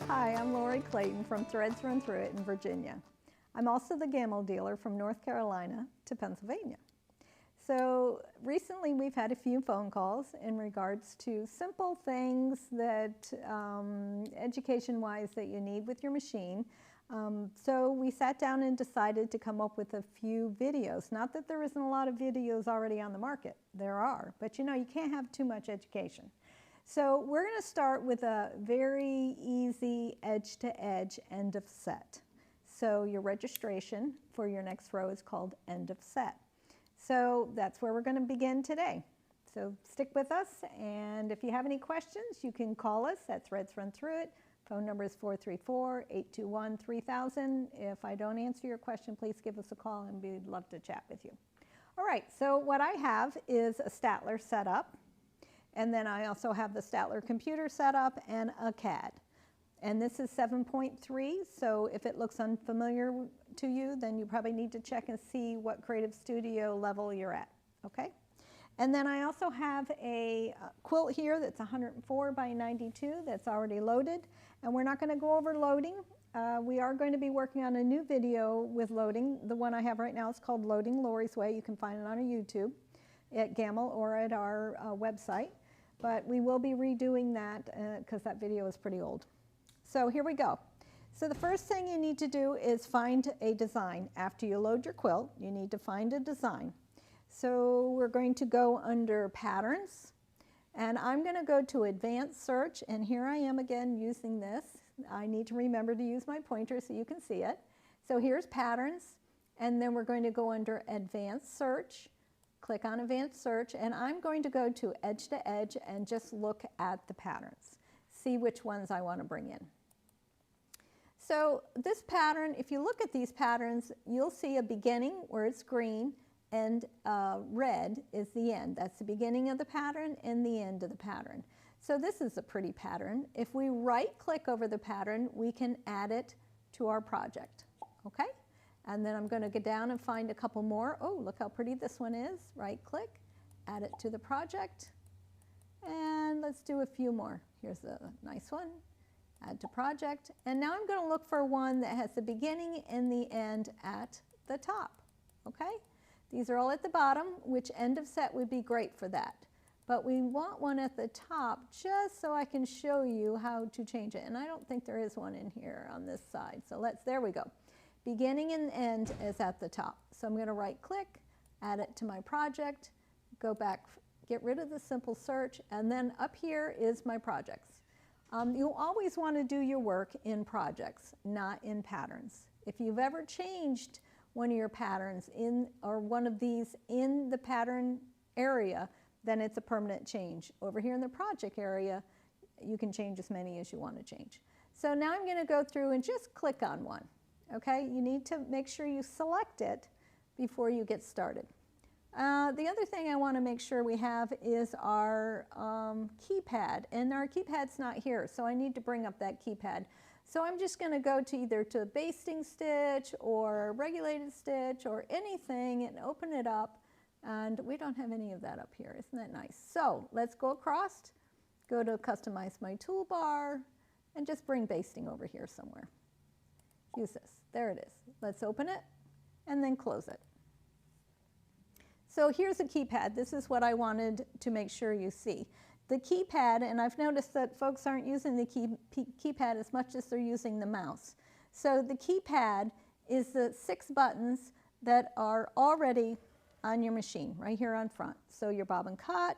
Hi, I'm Lori Clayton from Threads Run Through It in Virginia. I'm also the Gammill dealer from North Carolina to Pennsylvania. So recently we've had a few phone calls in regards to simple things that education-wise that you need with your machine. So we sat down and decided to come up with a few videos. Not that there isn't a lot of videos already on the market. There are, but you know, you can't have too much education. So we're going to start with a very easy edge-to-edge end of set. So your registration for your next row is called end of set. So that's where we're going to begin today. So stick with us, and if you have any questions, you can call us at Threads Run Through It. Phone number is 434-821-3000. If I don't answer your question, please give us a call and we'd love to chat with you. All right, so what I have is a Statler set up. And then I also have the Statler computer set up and a CAD. And this is 7.3, so if it looks unfamiliar to you, then you probably need to check and see what Creative Studio level you're at, okay? And then I also have a quilt here that's 104 by 92 that's already loaded. And we're not going to go over loading. We are going to be working on a new video with loading. The one I have right now is called Loading Lori's Way. You can find it on our YouTube at Gammill or at our website. But we will be redoing that because that video is pretty old. So here we go. So the first thing you need to do is find a design. After you load your quilt, you need to find a design. So we're going to go under Patterns, and I'm going to go to Advanced Search, and here I am again using this. I need to remember to use my pointer so you can see it. So here's Patterns, and then we're going to go under Advanced Search. Click on Advanced Search, and I'm going to go to Edge to Edge and just look at the patterns. See which ones I want to bring in. So this pattern, if you look at these patterns, you'll see a beginning where it's green and red is the end. That's the beginning of the pattern and the end of the pattern. So this is a pretty pattern. If we right-click over the pattern, we can add it to our project, okay? And then I'm going to go down and find a couple more. Oh, look how pretty this one is. Right-click, add it to the project, and let's do a few more. Here's a nice one. Add to project. And now I'm going to look for one that has the beginning and the end at the top, okay? These are all at the bottom, which end of set would be great for that. But we want one at the top just so I can show you how to change it. And I don't think there is one in here on this side. So there we go. Beginning and end is at the top. So I'm going to right click, add it to my project, go back, get rid of the simple search, and then up here is my projects. You'll always want to do your work in projects, not in patterns. If you've ever changed one of your patterns or one of these in the pattern area, then it's a permanent change. Over here in the project area, you can change as many as you want to change. So now I'm going to go through and just click on one. Okay, you need to make sure you select it before you get started. The other thing I want to make sure we have is our keypad, and our keypad's not here, so I need to bring up that keypad. So I'm just going to go to either to basting stitch or regulated stitch or anything and open it up, and we don't have any of that up here. Isn't that nice? So let's go across, go to Customize My Toolbar, and just bring basting over here somewhere. Use this. There it is. Let's open it and then close it. So here's a keypad. This is what I wanted to make sure you see. The keypad, and I've noticed that folks aren't using the keypad as much as they're using the mouse. So the keypad is the 6 buttons that are already on your machine, right here on front. So your bobbin cut,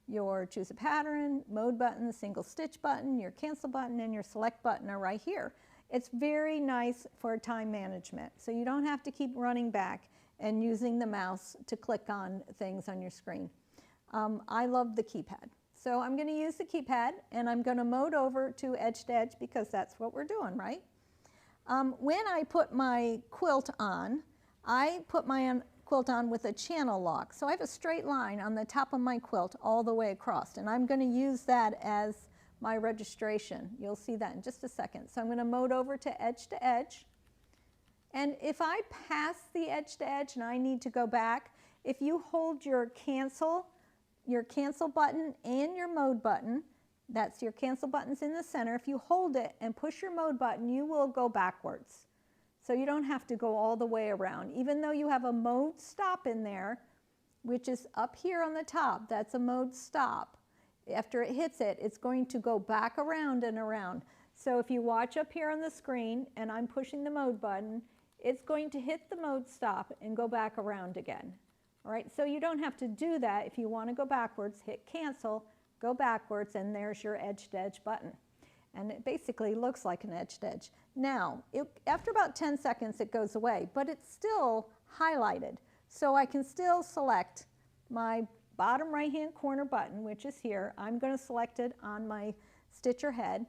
your choose a pattern, mode button, single stitch button, your cancel button, and your select button are right here. It's very nice for time management, so you don't have to keep running back and using the mouse to click on things on your screen. I love the keypad. So I'm going to use the keypad, and I'm going to mode over to edge to edge because that's what we're doing, right? When I put my quilt on, I put my quilt on with a channel lock. So I have a straight line on the top of my quilt all the way across, and I'm going to use that as my registration. You'll see that in just a second. So I'm going to mode over to edge, and if I pass the edge to edge and I need to go back, if you hold your cancel button and your mode button That's your cancel button's in the center. If you hold it and push your mode button, you will go backwards. So you don't have to go all the way around. Even though you have a mode stop in there, which is up here on the top, that's a mode stop. After it hits it, it's going to go back around and around. So if you watch up here on the screen and I'm pushing the mode button, it's going to hit the mode stop and go back around again. All right, so you don't have to do that. If you want to go backwards, hit cancel, go backwards, and there's your edge-to-edge button. And it basically looks like an edge-to-edge. Now, after about 10 seconds, it goes away, but it's still highlighted. So I can still select my bottom right-hand corner button, which is here. I'm going to select it on my stitcher head,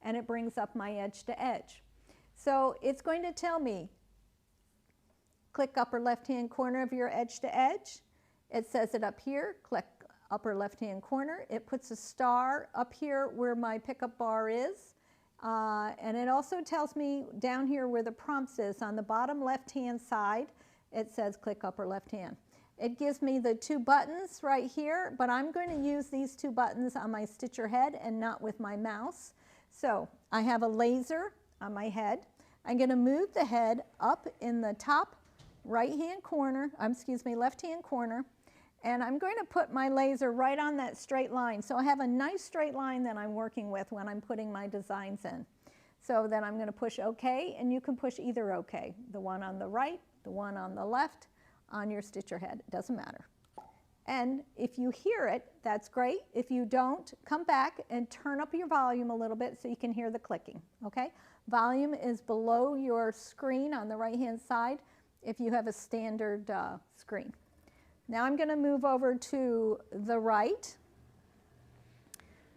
and it brings up my edge-to-edge. So it's going to tell me, click upper left-hand corner of your edge-to-edge. It says it up here, click upper left-hand corner. It puts a star up here where my pickup bar is. And it also tells me down here where the prompts is on the bottom left-hand side, it says click upper left-hand. It gives me the two buttons right here, but I'm going to use these two buttons on my stitcher head and not with my mouse. So I have a laser on my head. I'm going to move the head up in the top right-hand corner, left-hand corner, and I'm going to put my laser right on that straight line. So I have a nice straight line that I'm working with when I'm putting my designs in. So then I'm going to push OK, and you can push either OK, the one on the right, the one on the left, on your stitcher head. It doesn't matter. And if you hear it, that's great. If you don't, come back and turn up your volume a little bit so you can hear the clicking, okay? Volume is below your screen on the right-hand side if you have a standard screen. Now I'm going to move over to the right,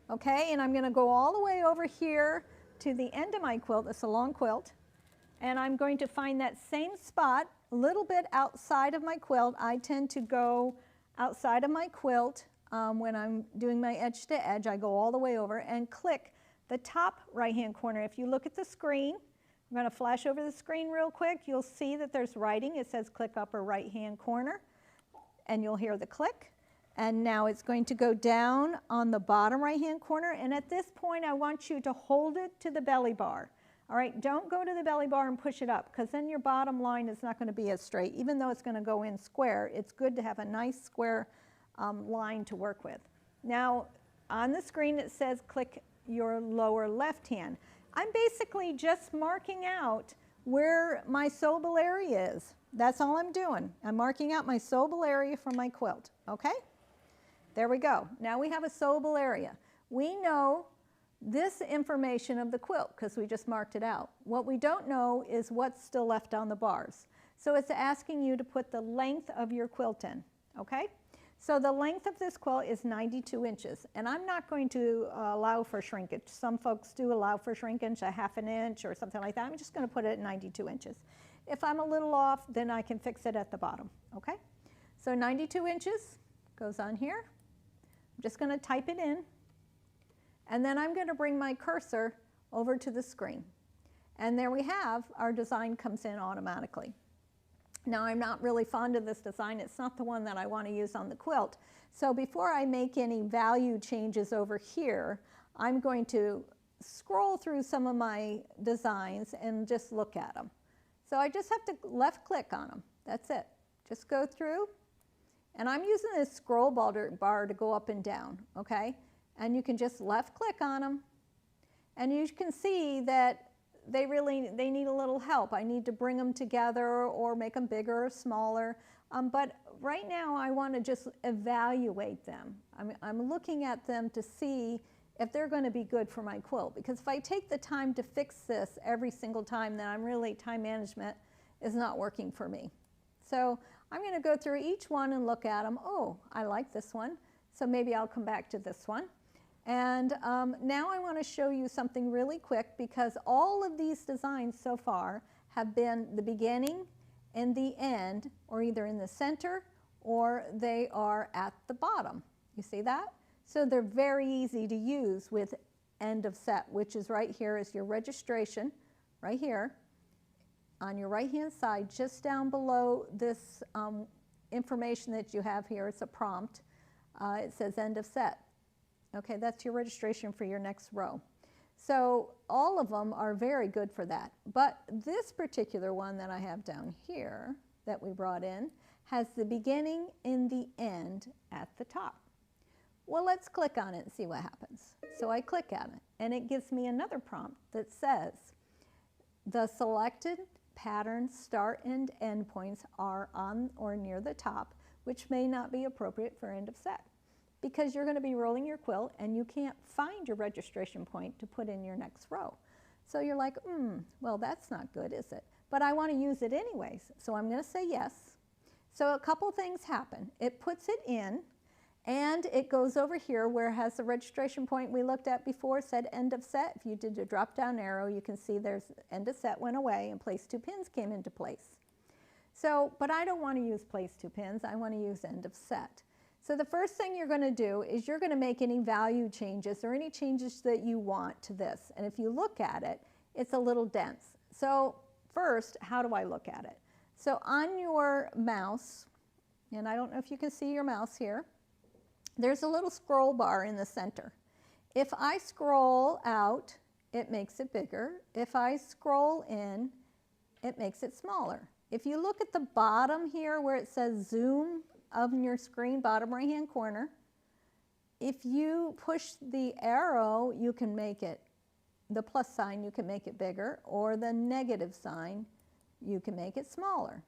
okay, and I'm going to go all the way over here to the end of my quilt. It's a long quilt, and I'm going to find that same spot a little bit outside of my quilt. I tend to go outside of my quilt when I'm doing my edge to edge. I go all the way over and click the top right-hand corner. If you look at the screen, I'm going to flash over the screen real quick. You'll see that there's writing. It says click upper right-hand corner. And you'll hear the click. And now it's going to go down on the bottom right-hand corner. And at this point, I want you to hold it to the belly bar. All right, don't go to the belly bar and push it up, because then your bottom line is not going to be as straight. Even though it's going to go in square, it's good to have a nice square line to work with. Now, on the screen, it says click your lower left hand. I'm basically just marking out where my sewable area is. That's all I'm doing. I'm marking out my sewable area from my quilt, okay? There we go. Now we have a sewable area. We know this information of the quilt because we just marked it out. What we don't know is what's still left on the bars. So it's asking you to put the length of your quilt in, okay? So the length of this quilt is 92 inches, and I'm not going to allow for shrinkage. Some folks do allow for shrinkage, a ½ an inch or something like that. I'm just going to put it at 92 inches. If I'm a little off, then I can fix it at the bottom, okay? So 92 inches goes on here. I'm just going to type it in, and then I'm going to bring my cursor over to the screen. And there we have, our design comes in automatically. Now, I'm not really fond of this design. It's not the one that I want to use on the quilt. So before I make any value changes over here, I'm going to scroll through some of my designs and just look at them. So I just have to left click on them. That's it. Just go through. And I'm using this scroll bar to go up and down, okay? And you can just left click on them. And you can see that they need a little help. I need to bring them together or make them bigger or smaller. But right now I want to just evaluate them. I'm looking at them to see if they're going to be good for my quilt. Because if I take the time to fix this every single time, then time management is not working for me. So I'm going to go through each one and look at them. Oh, I like this one. So maybe I'll come back to this one. And now I want to show you something really quick, because all of these designs so far have been the beginning and the end, or either in the center or they are at the bottom. You see that? So they're very easy to use with end of set, which is right here is your registration, right here on your right hand side, just down below this information that you have here. It's a prompt. It says end of set. Okay, that's your registration for your next row. So all of them are very good for that. But this particular one that I have down here that we brought in has the beginning and the end at the top. Well, let's click on it and see what happens. So I click on it, and it gives me another prompt that says, the selected pattern start and end points are on or near the top, which may not be appropriate for end of set, because you're going to be rolling your quilt and you can't find your registration point to put in your next row. So you're like, well, that's not good, is it? But I want to use it anyways, so I'm going to say yes. So a couple things happen. It puts it in, and it goes over here where it has the registration point we looked at before, said end of set. If you did a drop down arrow, you can see there's end of set went away and place 2 pins came into place. So, but I don't want to use place 2 pins, I want to use end of set. So the first thing you're going to do is you're going to make any value changes or any changes that you want to this. And if you look at it, it's a little dense. So first, how do I look at it? So on your mouse, and I don't know if you can see your mouse here, there's a little scroll bar in the center. If I scroll out, it makes it bigger. If I scroll in, it makes it smaller. If you look at the bottom here where it says zoom on your screen, bottom right hand corner, if you push the arrow, you can make it, the plus sign, you can make it bigger, or the negative sign, you can make it smaller.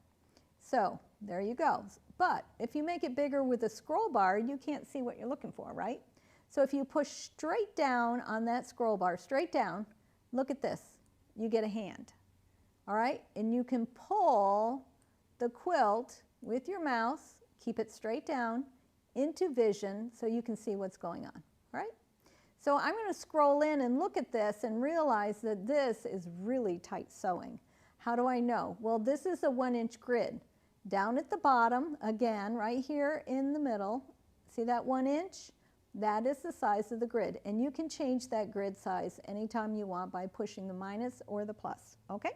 So there you go. But if you make it bigger with a scroll bar, you can't see what you're looking for, right? So if you push straight down on that scroll bar, straight down, look at this, you get a hand, all right? And you can pull the quilt with your mouse, keep it straight down, into vision so you can see what's going on, right? So I'm going to scroll in and look at this and realize that this is really tight sewing. How do I know? Well, this is a 1-inch grid. Down at the bottom, again, right here in the middle, see that 1 inch? That is the size of the grid, and you can change that grid size anytime you want by pushing the minus or the plus, okay?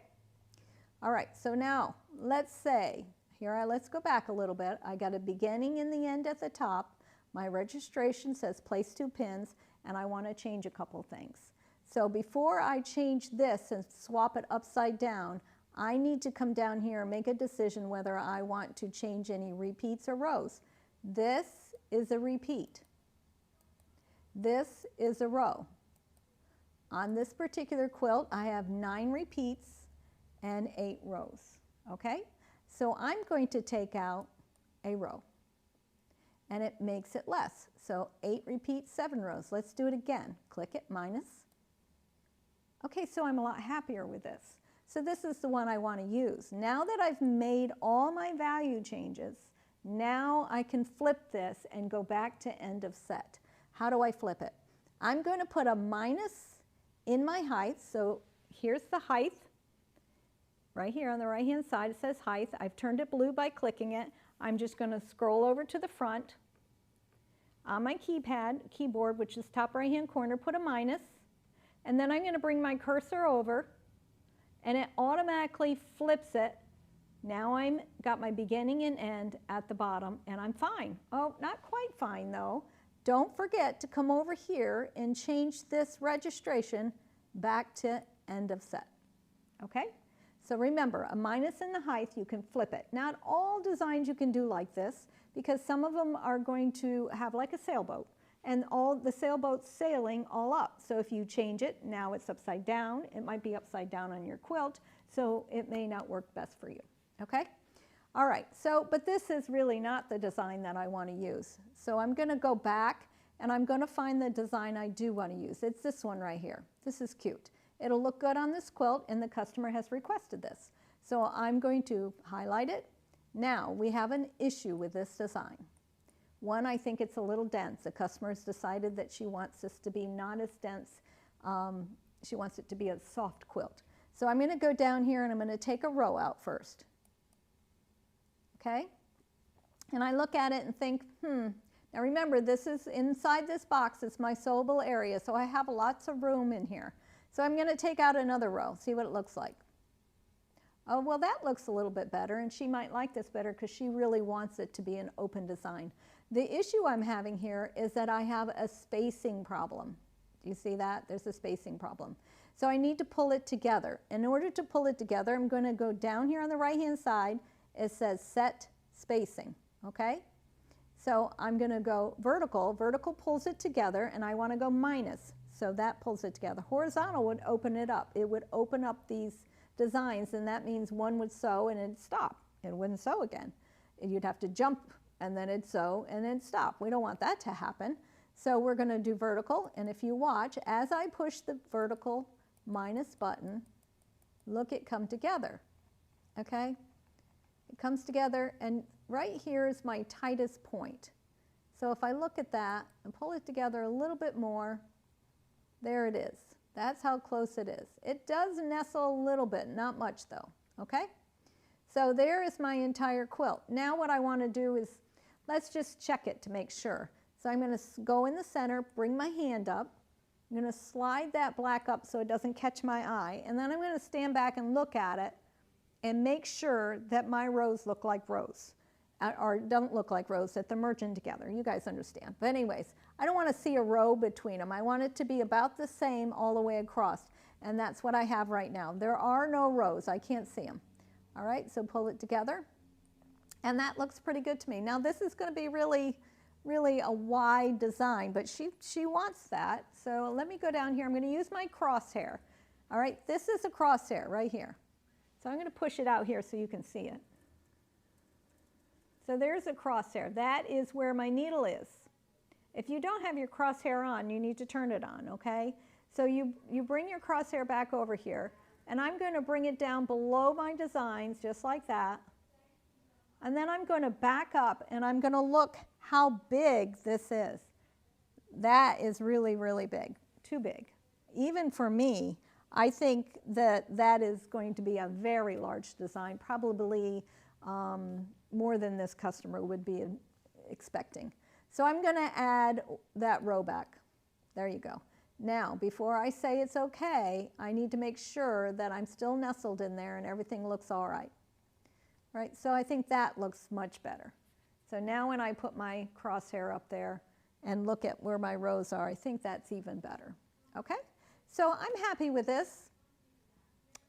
All right, so now let's say, let's go back a little bit. I got a beginning and the end at the top. My registration says place 2 pins, and I want to change a couple things. So before I change this and swap it upside down, I need to come down here and make a decision whether I want to change any repeats or rows. This is a repeat. This is a row. On this particular quilt, I have 9 repeats and 8 rows, okay? So I'm going to take out a row, and it makes it less. So 8 repeats, 7 rows. Let's do it again. Click it, minus. Okay, so I'm a lot happier with this. So this is the one I want to use. Now that I've made all my value changes, now I can flip this and go back to end of set. How do I flip it? I'm going to put a minus in my height. So here's the height. Right here on the right hand side it says height. I've turned it blue by clicking it. I'm just going to scroll over to the front. On my keyboard, which is top right hand corner, put a minus. And then I'm going to bring my cursor over, and it automatically flips it. Now I'm got my beginning and end at the bottom, and I'm fine. Oh, not quite fine though. Don't forget to come over here and change this registration back to end of set. Okay? So remember, a minus in the height, you can flip it. Not all designs you can do like this, because some of them are going to have like a sailboat, and all the sailboat's sailing all up. So if you change it, now it's upside down. It might be upside down on your quilt, so it may not work best for you, okay? All right, so, but this is really not the design that I want to use. So I'm going to go back, and I'm going to find the design I do want to use. It's this one right here. This is cute. It'll look good on this quilt, and the customer has requested this. So I'm going to highlight it. Now, we have an issue with this design. One, I think it's a little dense. The customer has decided that she wants this to be not as dense. She wants it to be a soft quilt. So I'm going to go down here and I'm going to take a row out first. Okay? And I look at it and think, Now remember, this is inside this box. It's my sewable area, so I have lots of room in here. So I'm going to take out another row, see what it looks like. Oh, well, that looks a little bit better, and she might like this better because she really wants it to be an open design. The issue I'm having here is that I have a spacing problem. Do you see that? There's a spacing problem. So I need to pull it together. In order to pull it together, I'm going to go down here on the right-hand side. It says set spacing, okay? So I'm going to go vertical. Vertical pulls it together, and I want to go minus. So that pulls it together. Horizontal would open it up. It would open up these designs, and that means one would sew and it'd stop. It wouldn't sew again. You'd have to jump, and then it'd sew, and then stop. We don't want that to happen. So we're going to do vertical, and if you watch, as I push the vertical minus button, look, it come together, okay? It comes together, and right here is my tightest point. So if I look at that and pull it together a little bit more, there it is. That's how close it is. It does nestle a little bit, not much though, okay? So there is my entire quilt. Now what I want to do is, let's just check it to make sure. So I'm going to go in the center, bring my hand up. I'm going to slide that black up so it doesn't catch my eye, and then I'm going to stand back and look at it and make sure that my rows look like rows, or don't look like rows, that they're merging together. You guys understand. But anyways, I don't want to see a row between them. I want it to be about the same all the way across, and that's what I have right now. There are no rows. I can't see them. All right, so pull it together, and that looks pretty good to me. Now this is going to be really a wide design, but she wants that. So let me go down here. I'm going to use my crosshair. All right, this is a crosshair right here. So I'm going to push it out here so you can see it. So there's a crosshair. That is where my needle is. If you don't have your crosshair on, you need to turn it on, okay? So you bring your crosshair back over here, and I'm going to bring it down below my designs just like that. And then I'm going to back up, and I'm going to look how big this is. That is really, really big, too big. Even for me, I think that that is going to be a very large design, probably more than this customer would be expecting. So I'm going to add that row back. There you go. Now, before I say it's okay, I need to make sure that I'm still nestled in there and everything looks all right. Right, so I think that looks much better. So now when I put my crosshair up there and look at where my rows are, I think that's even better. Okay, so I'm happy with this,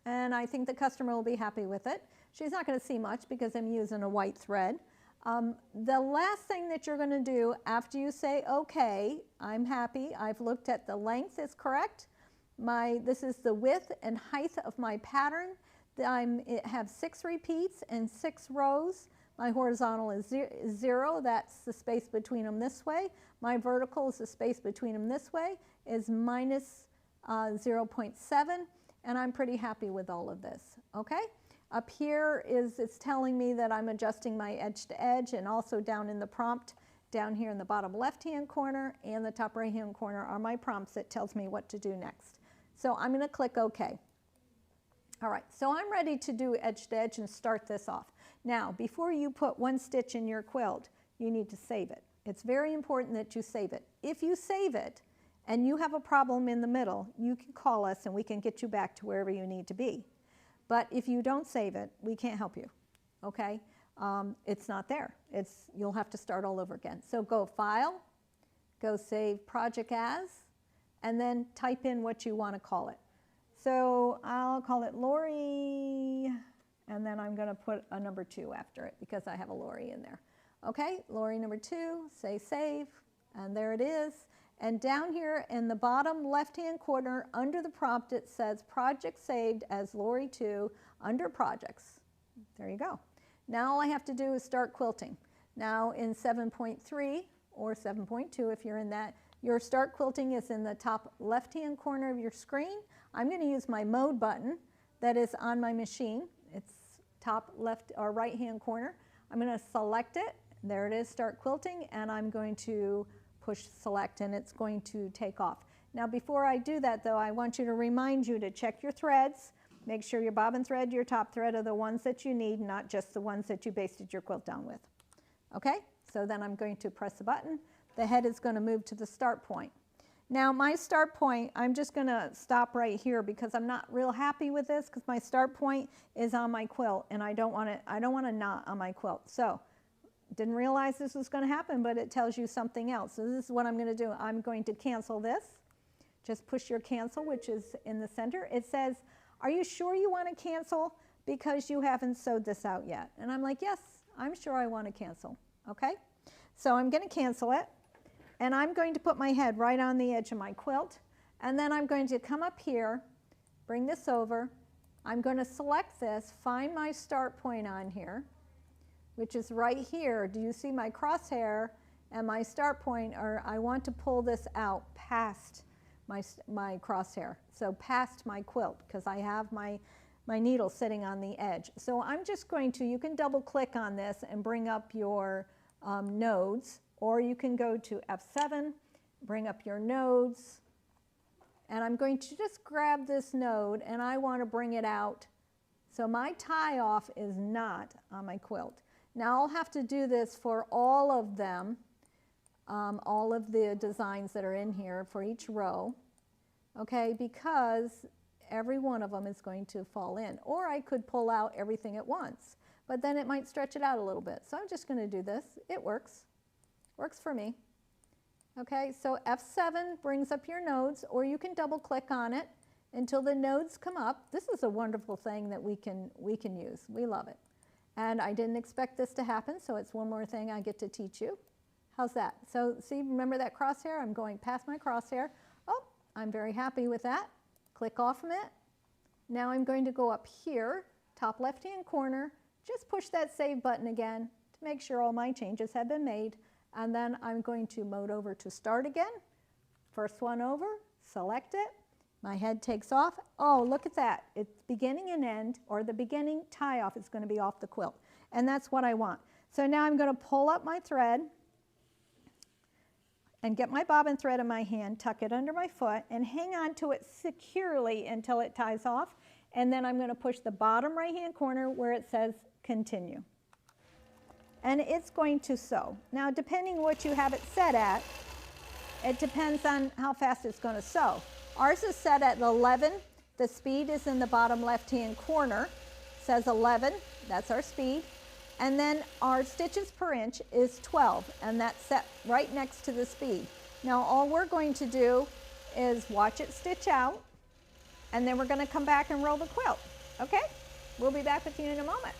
and I think the customer will be happy with it. She's not going to see much because I'm using a white thread. The last thing that you're going to do after you say okay, I'm happy, I've looked at the length is correct. This is the width and height of my pattern. It have 6 repeats and 6 rows. My horizontal is 0, that's the space between them this way. My vertical is the space between them this way, is minus 0.7, and I'm pretty happy with all of this, okay? Up here it's telling me that I'm adjusting my edge to edge, and also down in the prompt, down here in the bottom left-hand corner and the top right-hand corner are my prompts that tells me what to do next. So I'm going to click OK. All right, so I'm ready to do edge to edge and start this off. Now, before you put one stitch in your quilt, you need to save it. It's very important that you save it. If you save it and you have a problem in the middle, you can call us and we can get you back to wherever you need to be. But if you don't save it, we can't help you, okay? It's not there. You'll have to start all over again. So go File, go Save Project As, and then type in what you want to call it. So I'll call it Lori, and then I'm going to put a number 2 after it because I have a Lori in there. Okay, Lori number 2, say Save, and there it is. And down here in the bottom left-hand corner under the prompt, it says Project Saved as Lori 2 under Projects. There you go. Now all I have to do is start quilting. Now in 7.3 or 7.2, if you're in that, your Start Quilting is in the top left-hand corner of your screen. I'm going to use my mode button that is on my machine. It's top left or right-hand corner. I'm going to select it. There it is, Start Quilting, and I'm going to push select, and it's going to take off. Now before I do that though, I want you to remind you to check your threads. Make sure your bobbin thread, your top thread are the ones that you need, not just the ones that you basted your quilt down with. Okay, so then I'm going to press the button. The head is going to move to the start point. Now my start point, I'm just going to stop right here because I'm not real happy with this because my start point is on my quilt and I don't want a knot on my quilt. So didn't realize this was going to happen, but it tells you something else. So this is what I'm going to do. I'm going to cancel this. Just push your cancel, which is in the center. It says, are you sure you want to cancel because you haven't sewed this out yet? And I'm like, yes, I'm sure I want to cancel. Okay? So I'm going to cancel it, and I'm going to put my head right on the edge of my quilt, and then I'm going to come up here, bring this over. I'm going to select this, find my start point on here, which is right here. Do you see my crosshair and my start point? Or I want to pull this out past my crosshair, so past my quilt, because I have my needle sitting on the edge. So I'm just going to, you can double click on this and bring up your nodes, or you can go to F7, bring up your nodes, and I'm going to just grab this node and I want to bring it out. So my tie off is not on my quilt. Now I'll have to do this for all of them, all of the designs that are in here for each row, okay, because every one of them is going to fall in. Or I could pull out everything at once, but then it might stretch it out a little bit. So I'm just going to do this. It works. Works for me. Okay, so F7 brings up your nodes, or you can double click on it until the nodes come up. This is a wonderful thing that we can use. We love it. And I didn't expect this to happen, so it's one more thing I get to teach you. How's that? So see, remember that crosshair? I'm going past my crosshair. Oh, I'm very happy with that. Click off from it. Now I'm going to go up here, top left-hand corner, just push that save button again to make sure all my changes have been made. And then I'm going to mode over to start again. First one over, select it. My head takes off. Oh, look at that. It's beginning and end, or the beginning tie off is going to be off the quilt. And that's what I want. So now I'm going to pull up my thread and get my bobbin thread in my hand, tuck it under my foot, and hang on to it securely until it ties off. And then I'm going to push the bottom right-hand corner where it says continue. And it's going to sew. Now, depending what you have it set at, it depends on how fast it's going to sew. Ours is set at 11. The speed is in the bottom left-hand corner. It says 11. That's our speed. And then our stitches per inch is 12, and that's set right next to the speed. Now, all we're going to do is watch it stitch out, and then we're going to come back and roll the quilt. Okay? We'll be back with you in a moment.